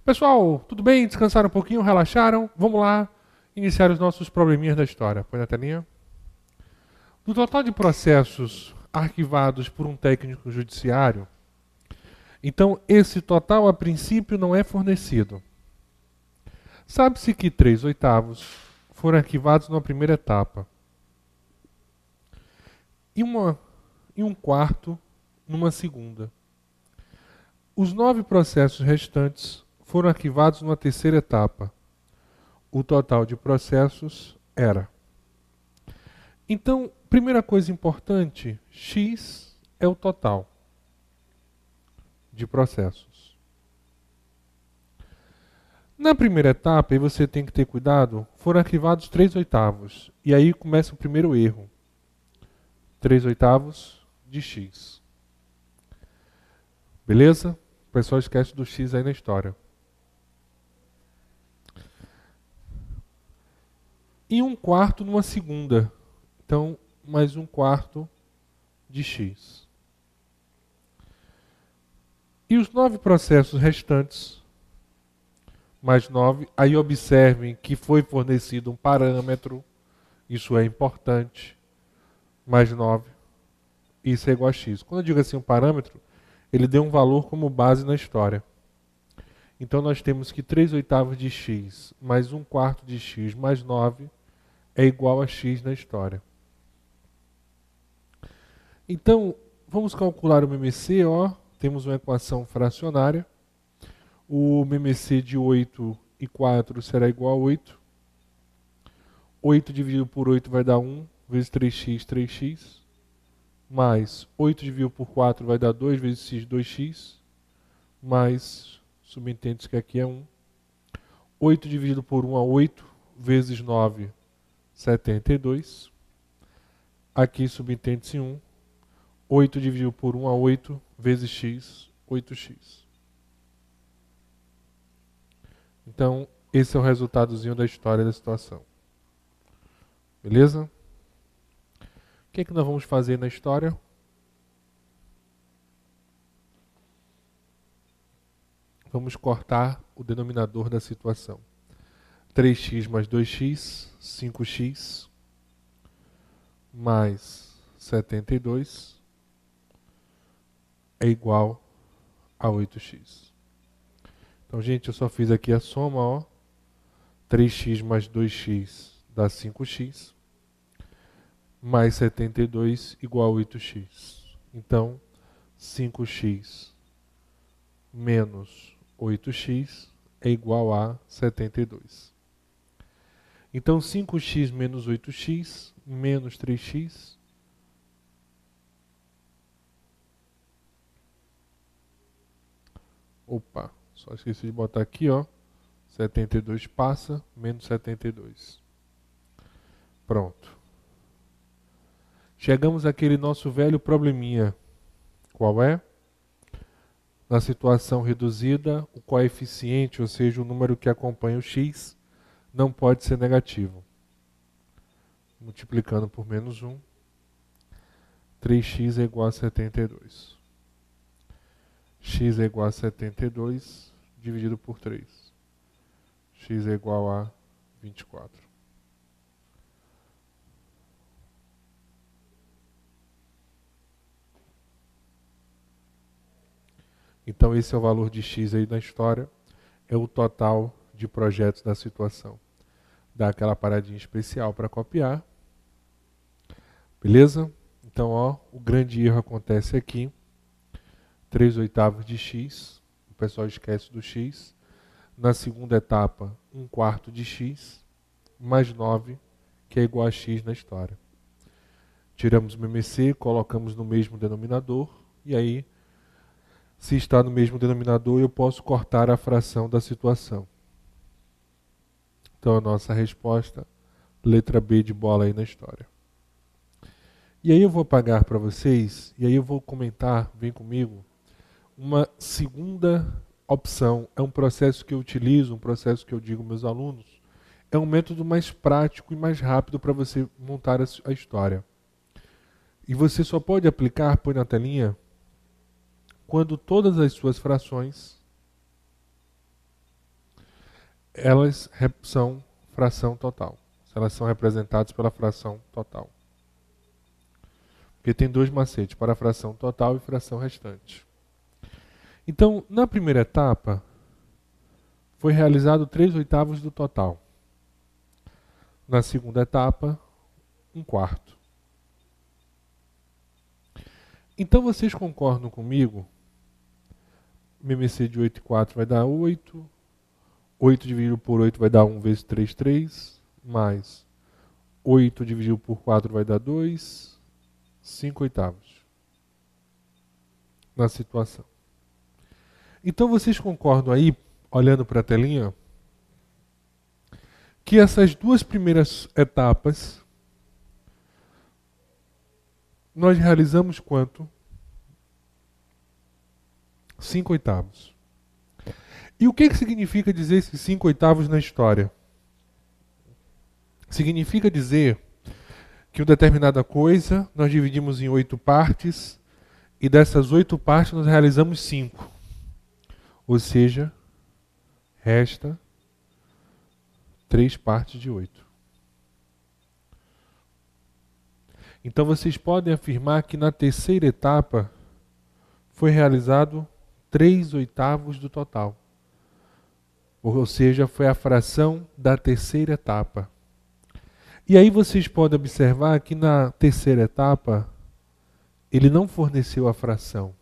Pessoal, tudo bem? Descansaram um pouquinho? Relaxaram? Vamos lá iniciar os nossos probleminhas da história. Põe na telinha. Do total de processos arquivados por um técnico judiciário, então esse total a princípio não é fornecido. Sabe-se que 3/8 foram arquivados numa primeira etapa e um quarto numa segunda. Os 9 processos restantes foram arquivados numa terceira etapa. O total de processos era. Então, primeira coisa importante, X é o total de processos. Na primeira etapa, e você tem que ter cuidado, foram arquivados 3/8. E aí começa o primeiro erro. 3/8 de X. Beleza? O pessoal esquece do X aí na história. E um quarto numa segunda. Então, mais um quarto de X. E os 9 processos restantes, mais 9, aí observem que foi fornecido um parâmetro, isso é importante, mais 9, isso é igual a X. Quando eu digo assim um parâmetro, ele deu um valor como base na história. Então nós temos que 3/8 de X mais um quarto de X mais 9 é igual a X na história. Então, vamos calcular o MMC, ó. Temos uma equação fracionária. O MMC de 8 e 4 será igual a 8. 8 dividido por 8 vai dar 1, vezes 3x, 3x. Mais 8 dividido por 4 vai dar 2, vezes x, 2x. Mais, subentende-se que aqui é 1. 8 dividido por 1 é 8, vezes 9, 72. Aqui subentende-se 1. 8 dividido por 1 é 8, vezes x, 8x. Então, esse é o resultadozinho da história da situação. Beleza? O que é que nós vamos fazer na história? Vamos cortar o denominador da situação. 3x mais 2x, 5x, mais 72 é igual a 8x. Então, gente, eu só fiz aqui a soma, ó. 3x mais 2x dá 5x, mais 72 igual a 8x. Então, 5x menos 8x é igual a 72. Então, 5x menos 8x menos 3x Opa, só esqueci de botar aqui, ó. 72 passa, menos 72. Pronto. Chegamos àquele nosso velho probleminha. Qual é? Na situação reduzida, o coeficiente, ou seja, o número que acompanha o x, não pode ser negativo. Multiplicando por menos 1, 3x é igual a 72. X é igual a 72 dividido por 3. X é igual a 24. Então esse é o valor de X aí na história. É o total de projetos da situação. Dá aquela paradinha especial para copiar. Beleza? Então, ó, o grande erro acontece aqui. 3/8 de X. O pessoal esquece do X. Na segunda etapa, 1/4 de X. Mais 9, que é igual a X na história. Tiramos o MMC, colocamos no mesmo denominador. E aí, se está no mesmo denominador, eu posso cortar a fração da situação. Então, a nossa resposta, letra B de bola aí na história. E aí eu vou apagar para vocês, e aí eu vou comentar, vem comigo, uma segunda opção. É um processo que eu utilizo, um processo que eu digo aos meus alunos. É um método mais prático e mais rápido para você montar a história. E você só pode aplicar, põe na telinha, quando todas as suas frações elas são fração total. Elas são representadas pela fração total. Porque tem dois macetes, para a fração total e fração restante. Então, na primeira etapa, foi realizado 3/8 do total. Na segunda etapa, 1/4. Então, vocês concordam comigo? MMC de 8/4 vai dar 8. 8 dividido por 8 vai dar 1 vezes 3, 3. Mais 8 dividido por 4 vai dar 2. 5/8. Na situação. Então, vocês concordam aí, olhando para a telinha, que essas duas primeiras etapas nós realizamos quanto? 5/8. E o que significa dizer esses 5/8 na história? Significa dizer que uma determinada coisa nós dividimos em 8 partes e dessas 8 partes nós realizamos 5. Ou seja, resta 3 partes de 8. Então vocês podem afirmar que na terceira etapa foi realizado 3/8 do total. Ou seja, foi a fração da terceira etapa. E aí vocês podem observar que na terceira etapa ele não forneceu a fração.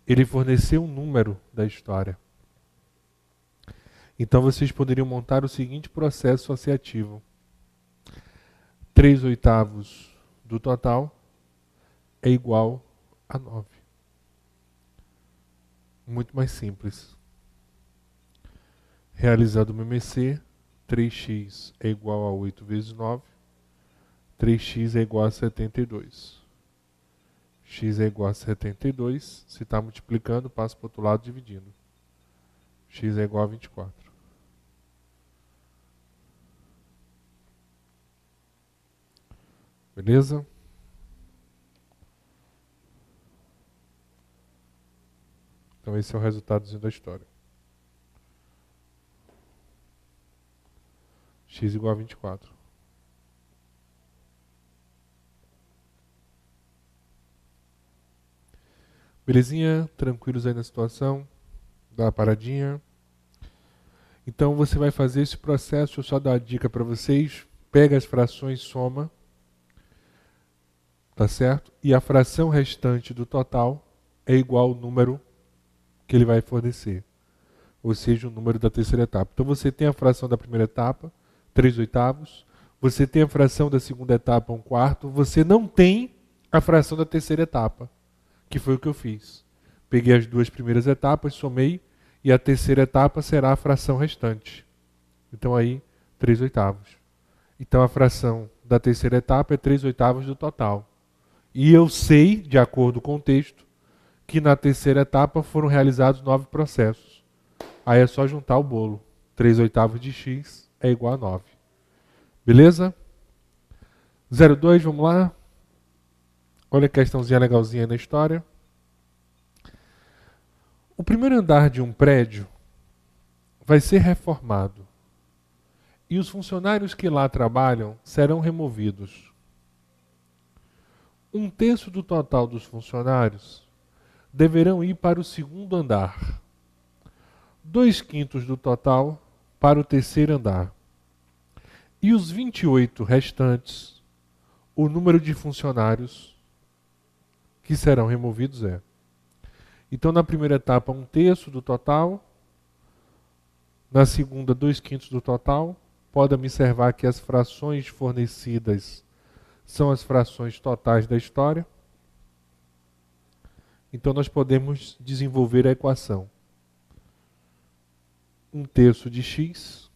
Ele forneceu um número da história. Então vocês poderiam montar o seguinte processo associativo. 3/8 do total é igual a 9. Muito mais simples. Realizando o MMC, 3x é igual a 8 vezes 9. 3x é igual a 72. X é igual a 72. Se está multiplicando, passa para o outro lado dividindo. X é igual a 24. Beleza? Então esse é o resultadozinho da história. X igual a 24. Belezinha? Tranquilos aí na situação? Dá uma paradinha. Então você vai fazer esse processo. Deixa eu só dar uma dica para vocês. Pega as frações, soma. Tá certo? E a fração restante do total é igual ao número que ele vai fornecer. Ou seja, o número da terceira etapa. Então você tem a fração da primeira etapa, 3/8. Você tem a fração da segunda etapa, 1/4. Você não tem a fração da terceira etapa, que foi o que eu fiz. Peguei as duas primeiras etapas, somei, e a terceira etapa será a fração restante. Então aí, 3/8. Então a fração da terceira etapa é 3/8 do total. E eu sei, de acordo com o texto, que na terceira etapa foram realizados 9 processos. Aí é só juntar o bolo. 3/8 de x é igual a 9. Beleza? 02, vamos lá. Olha a questãozinha legalzinha aí na história. O primeiro andar de um prédio vai ser reformado. E os funcionários que lá trabalham serão removidos. 1/3 do total dos funcionários deverão ir para o segundo andar. 2/5 do total para o terceiro andar. E os 28 restantes, o número de funcionários que serão removidos é. Então, na primeira etapa, 1/3 do total. Na segunda, 2/5 do total. Pode observar que as frações fornecidas são as frações totais da história. Então, nós podemos desenvolver a equação. 1/3 de x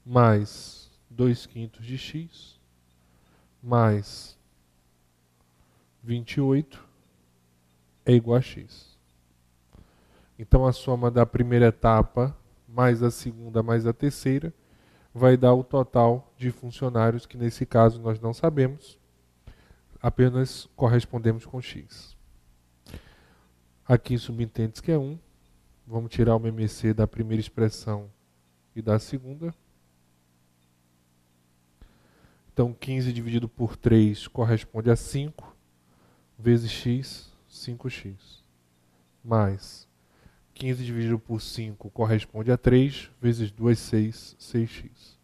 mais 2/5 de x mais 28 é igual a x. Então, a soma da primeira etapa mais a segunda mais a terceira vai dar o total de funcionários, que nesse caso nós não sabemos, apenas correspondemos com x. Aqui subentende que é 1. Vamos tirar o MMC da primeira expressão e da segunda. Então 15 dividido por 3 corresponde a 5 vezes x, 5x. Mais 15 dividido por 5 corresponde a 3 vezes 2, 6, 6x.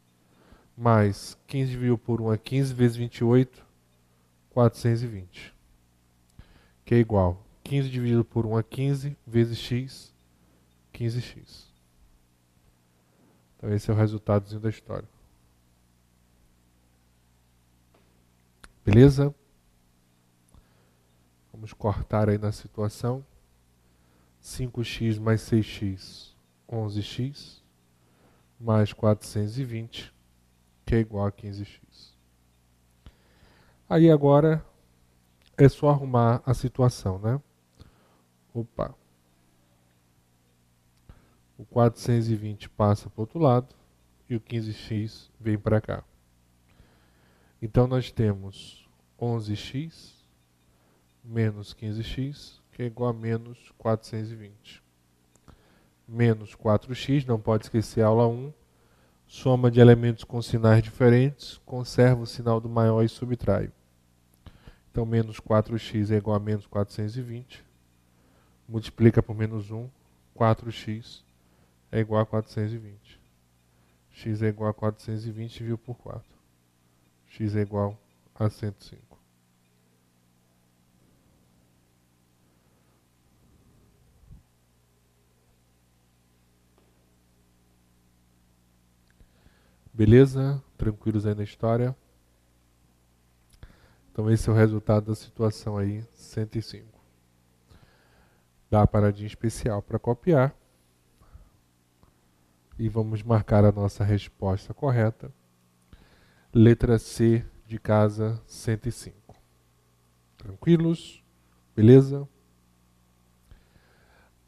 Mais 15 dividido por 1 é 15 vezes 28, 420. Que é igual 15 dividido por 1 é 15 vezes x, 15x. Então esse é o resultadozinho da história. Beleza? Vamos cortar aí na situação. 5x mais 6x, 11x, mais 420, que é igual a 15x. Aí agora é só arrumar a situação, né? Opa. O 420 passa para o outro lado e o 15x vem para cá. Então nós temos 11x menos 15x, que é igual a menos 420. Menos 4x, não pode esquecer a aula 1. Soma de elementos com sinais diferentes, conserva o sinal do maior e subtrai. Então menos 4x é igual a menos 420. Multiplica por menos 1, 4x é igual a 420. X é igual a 420 dividido por 4. X é igual a 105. Beleza? Tranquilos aí na história? Então esse é o resultado da situação aí, 105. Dá a paradinha especial para copiar. E vamos marcar a nossa resposta correta. Letra C de casa, 105. Tranquilos? Beleza?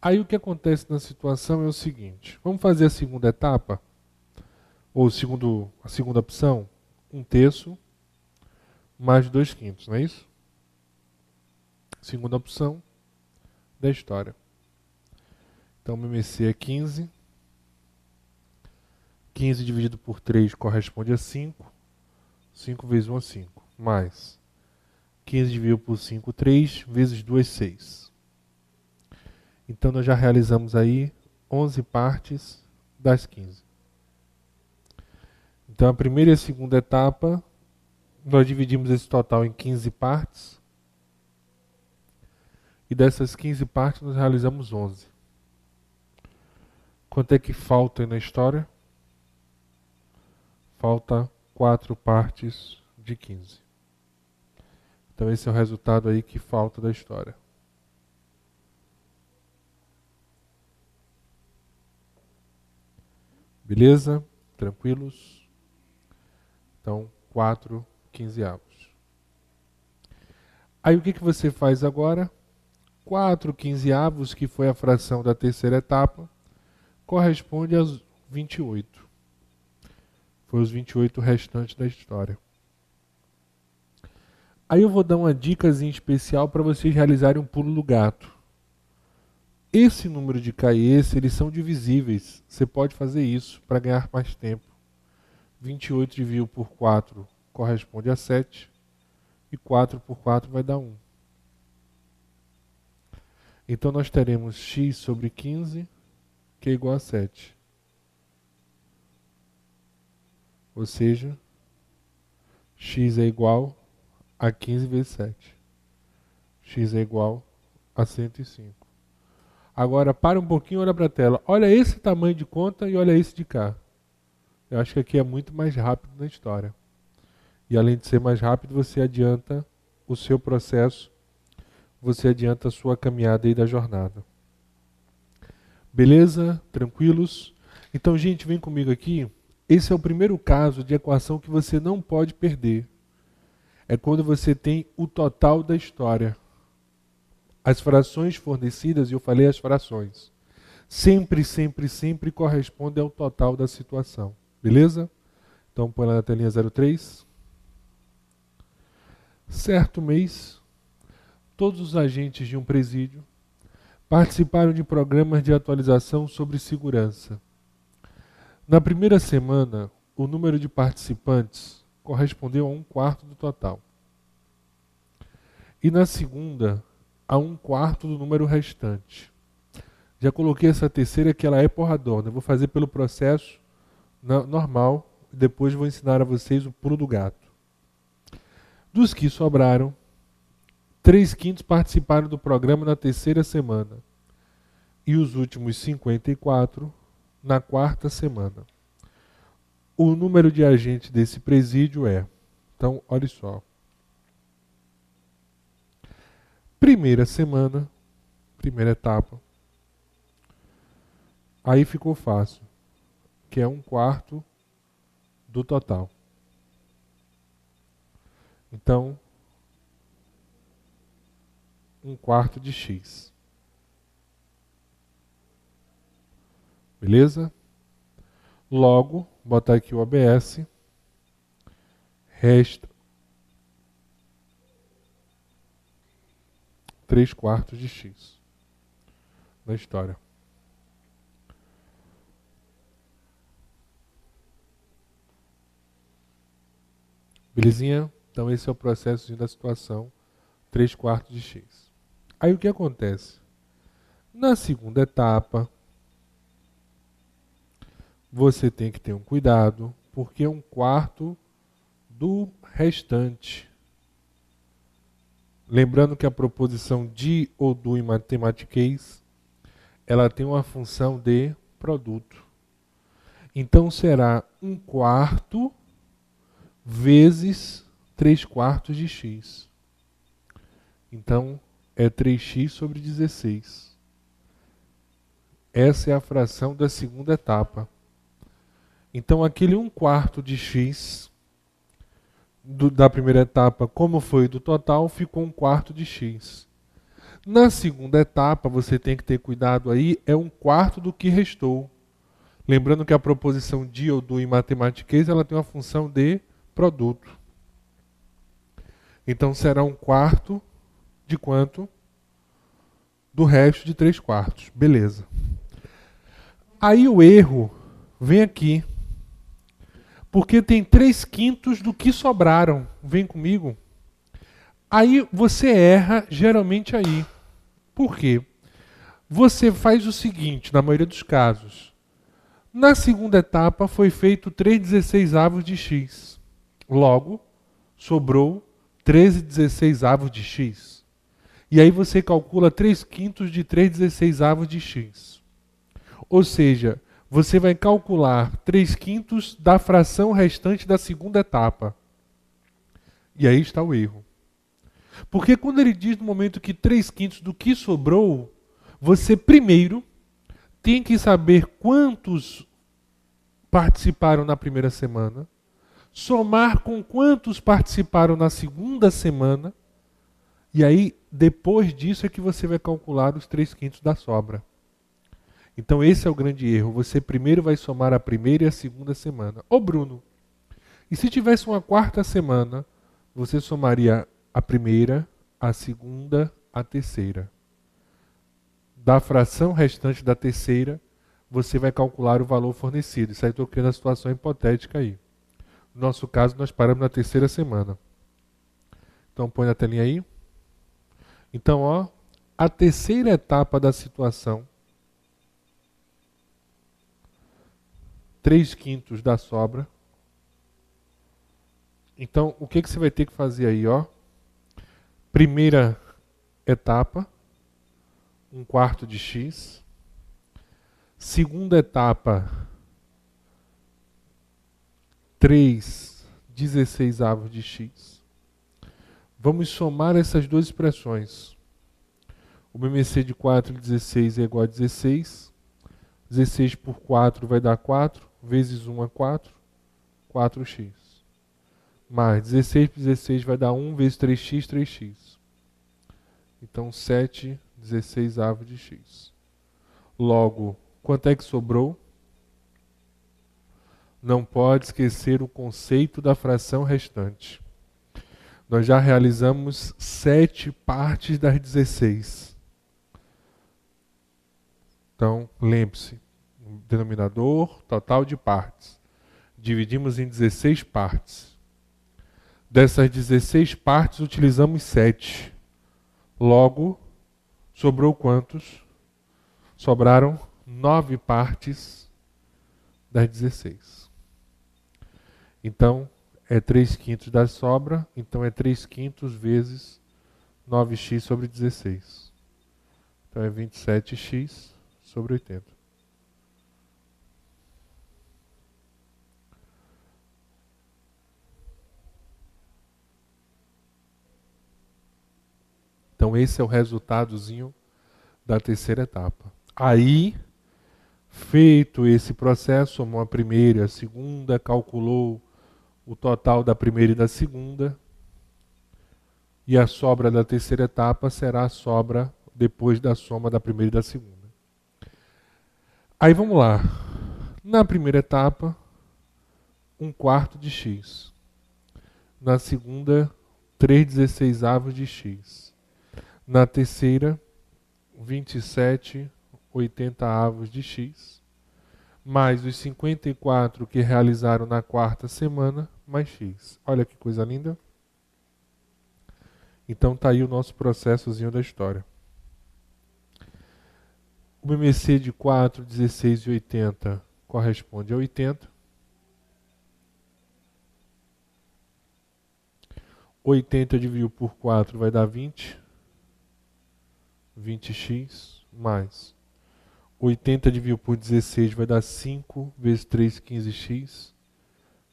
Aí o que acontece na situação é o seguinte. Vamos fazer a segunda etapa? Ou a segunda opção? 1/3 mais 2/5, não é isso? Segunda opção da história. Então, MMC é 15. 15 dividido por 3 corresponde a 5. 5 vezes 1 é 5. Mais 15 dividido por 5, 3. Vezes 2, 6. Então, nós já realizamos aí 11 partes das 15. Então, a primeira e a segunda etapa, nós dividimos esse total em 15 partes. E dessas 15 partes, nós realizamos 11. Quanto é que falta aí na história? Falta 4 partes de 15. Então esse é o resultado aí que falta da história. Beleza? Tranquilos? Então, 4 quinzeavos. Aí o que você faz agora? 4 quinzeavos, que foi a fração da terceira etapa, corresponde aos 28. Foi os 28 restantes da história. Aí eu vou dar uma dicasinha especial para vocês realizarem um pulo do gato. Esse número de K e esse, eles são divisíveis. Você pode fazer isso para ganhar mais tempo. 28 dividido por 4 corresponde a 7. E 4 por 4 vai dar 1. Então nós teremos x sobre 15, que é igual a 7. Ou seja, x é igual a 15 vezes 7. X é igual a 105. Agora, para um pouquinho e olha para a tela. Olha esse tamanho de conta e olha esse de cá. Eu acho que aqui é muito mais rápido na história. E além de ser mais rápido, você adianta o seu processo, você adianta a sua caminhada aí da jornada. Beleza? Tranquilos? Então, gente, vem comigo aqui. Esse é o primeiro caso de equação que você não pode perder. É quando você tem o total da história. As frações fornecidas, e eu falei as frações, sempre, sempre, sempre correspondem ao total da situação. Beleza? Então põe lá na telinha 03. Certo mês, todos os agentes de um presídio participaram de programas de atualização sobre segurança. Na primeira semana, o número de participantes correspondeu a 1/4 do total. E na segunda, a 1/4 do número restante. Já coloquei essa terceira que ela é porradona. Eu vou fazer pelo processo normal. Depois vou ensinar a vocês o pulo do gato. Dos que sobraram, 3/5 participaram do programa na terceira semana. E os últimos 54 na quarta semana. O número de agentes desse presídio é... Então, olha só. Primeira semana, primeira etapa. Aí ficou fácil, que é 1/4 do total. Então, 1/4 de x. Beleza? Logo, botar aqui o ABS. Resta 3/4 de x na história. Belezinha? Então esse é o processo da situação 3/4 de x. Aí o que acontece? Na segunda etapa, você tem que ter um cuidado, porque é 1/4 do restante. Lembrando que a proposição de ou do em matematiquês, ela tem uma função de produto. Então será 1/4 vezes 3/4 de x. Então é 3x sobre 16. Essa é a fração da segunda etapa. Então aquele 1/4 de x da primeira etapa, como foi do total, ficou 1/4 de x. Na segunda etapa, você tem que ter cuidado aí, é 1/4 do que restou. Lembrando que a proposição de ou do em matematiquês, ela tem uma função de produto. Então será 1/4 de quanto? Do resto de 3/4. Beleza. Aí o erro vem aqui. Porque tem 3/5 do que sobraram. Vem comigo. Aí você erra geralmente aí. Por quê? Você faz o seguinte, na maioria dos casos. Na segunda etapa foi feito 3/16 de x. Logo, sobrou 13/16 de x. E aí você calcula 3/5 de 3/16 de x. Ou seja, você vai calcular 3/5 da fração restante da segunda etapa. E aí está o erro. Porque quando ele diz no momento que 3/5 do que sobrou, você primeiro tem que saber quantos participaram na primeira semana, somar com quantos participaram na segunda semana, e aí, depois disso é que você vai calcular os 3/5 da sobra. Então esse é o grande erro. Você primeiro vai somar a primeira e a segunda semana. Ô Bruno, e se tivesse uma quarta semana, você somaria a primeira, a segunda, a terceira. Da fração restante da terceira, você vai calcular o valor fornecido. Isso aí estou criando a situação hipotética aí. No nosso caso, nós paramos na terceira semana. Então põe na telinha aí. Então, ó, a terceira etapa da situação, 3/5 da sobra. Então, o que você vai ter que fazer aí, ó? Primeira etapa, 1/4 de x. Segunda etapa, 3/16 de x. Vamos somar essas duas expressões. O MMC de 4/16 é igual a 16. 16 por 4 vai dar 4. Vezes 1 é 4. 4x. Mais 16 por 16 vai dar 1 vezes 3x, 3x. Então 7/16 de x. Logo, quanto é que sobrou? Não pode esquecer o conceito da fração restante. Nós já realizamos 7 partes das 16. Então, lembre-se, denominador, total de partes. Dividimos em 16 partes. Dessas 16 partes, utilizamos 7. Logo, sobrou quantos? Sobraram 9 partes das 16. Então, é 3/5 da sobra, então é 3/5 vezes 9x sobre 16. Então é 27x sobre 80. Então esse é o resultadozinho da terceira etapa. Aí, feito esse processo, somou a primeira e a segunda, calculou o total da primeira e da segunda, e a sobra da terceira etapa será a sobra depois da soma da primeira e da segunda. Aí vamos lá. Na primeira etapa, 1/4 de x. Na segunda, 3/16 de x. Na terceira, 27/80 de x, mais os 54 que realizaram na quarta semana, mais x. Olha que coisa linda. Então está aí o nosso processozinho da história. O MMC de 4, 16 e 80 corresponde a 80. 80 dividido por 4 vai dar 20. 20x mais 80 dividido por 16 vai dar 5 vezes 3, 15x,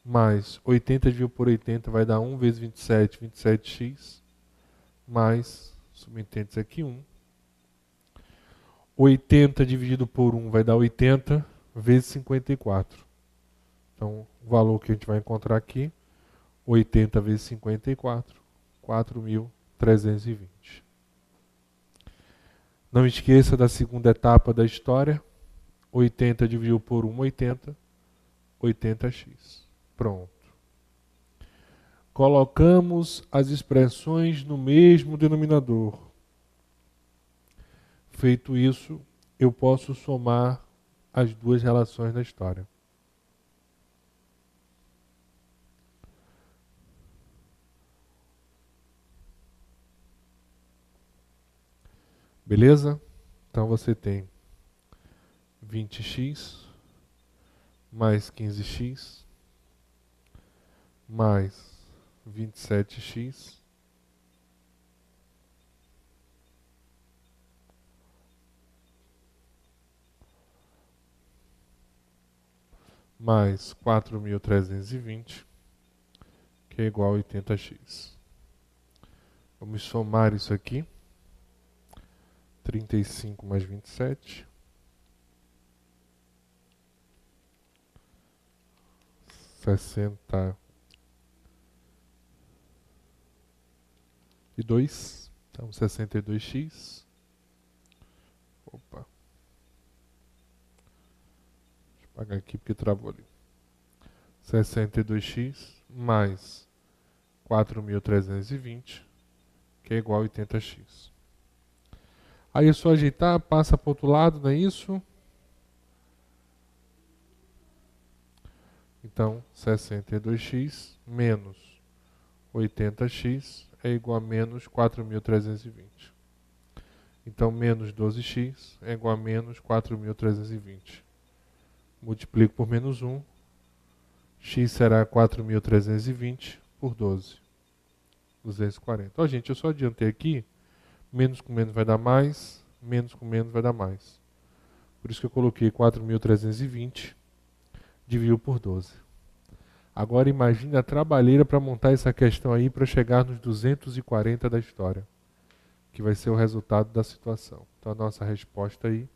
mais 80 dividido por 80 vai dar 1 vezes 27, 27x, mais, subentende isso aqui, 1. 80 dividido por 1 vai dar 80 vezes 54. Então, o valor que a gente vai encontrar aqui, 80 vezes 54, 4.320. Não esqueça da segunda etapa da história. 80 dividido por 1, 80. 80x. Pronto. Colocamos as expressões no mesmo denominador. Feito isso, eu posso somar as duas relações da história. Beleza? Então você tem 20x mais 15x mais 27x mais 4.320, que é igual a 80x. Vamos somar isso aqui. 35 mais 27. 62. Então, 62x. Opa. Deixa eu apagar aqui porque travou ali. 62x mais 4.320, que é igual a 80x. Aí é só ajeitar, passa para o outro lado, não é isso? Então, 62x menos 80x é igual a menos 4.320. Então, menos 12x é igual a menos 4.320. Multiplico por menos 1. X será 4.320 por 12. 240. Ó, gente, eu só adiantei aqui. Menos com menos vai dar mais. Menos com menos vai dar mais. Por isso que eu coloquei 4.320 dividido por 12. Agora imagine a trabalheira para montar essa questão aí para chegar nos 240 da história, que vai ser o resultado da situação. Então a nossa resposta aí,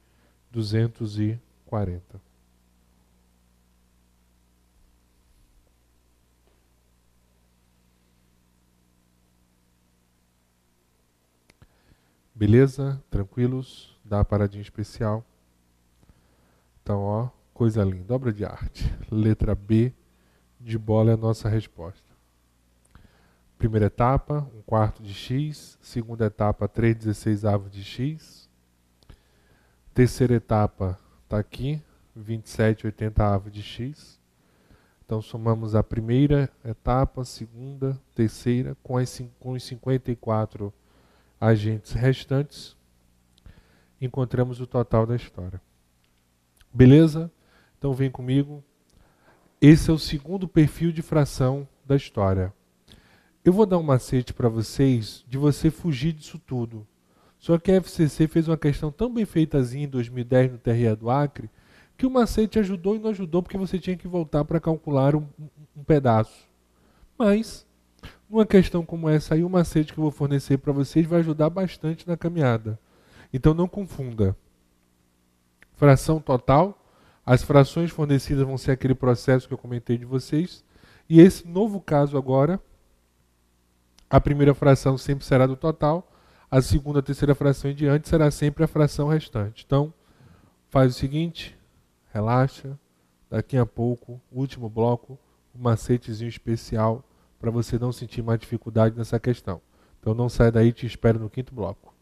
240. Beleza? Tranquilos? Dá uma paradinha especial. Então, ó, coisa linda, obra de arte. Letra B de bola é a nossa resposta. Primeira etapa, 1/4 de x. Segunda etapa, 3/16 de x. Terceira etapa está aqui, 27/80 de x. Então somamos a primeira etapa, a segunda, terceira, com os 54 agentes restantes, encontramos o total da história. Beleza? Então vem comigo. Esse é o segundo perfil de fração da história. Eu vou dar um macete para vocês de você fugir disso tudo. Só que a FCC fez uma questão tão bem feitazinha em 2010 no TRE do Acre, que o macete ajudou e não ajudou porque você tinha que voltar para calcular um pedaço. Mas, numa questão como essa aí, o macete que eu vou fornecer para vocês vai ajudar bastante na caminhada. Então não confunda. Fração total, as frações fornecidas vão ser aquele processo que eu comentei de vocês. E esse novo caso agora, a primeira fração sempre será do total, a segunda, a terceira fração em diante será sempre a fração restante. Então, faz o seguinte, relaxa, daqui a pouco, último bloco, um macetezinho especial para você não sentir mais dificuldade nessa questão. Então não sai daí, te espero no quinto bloco.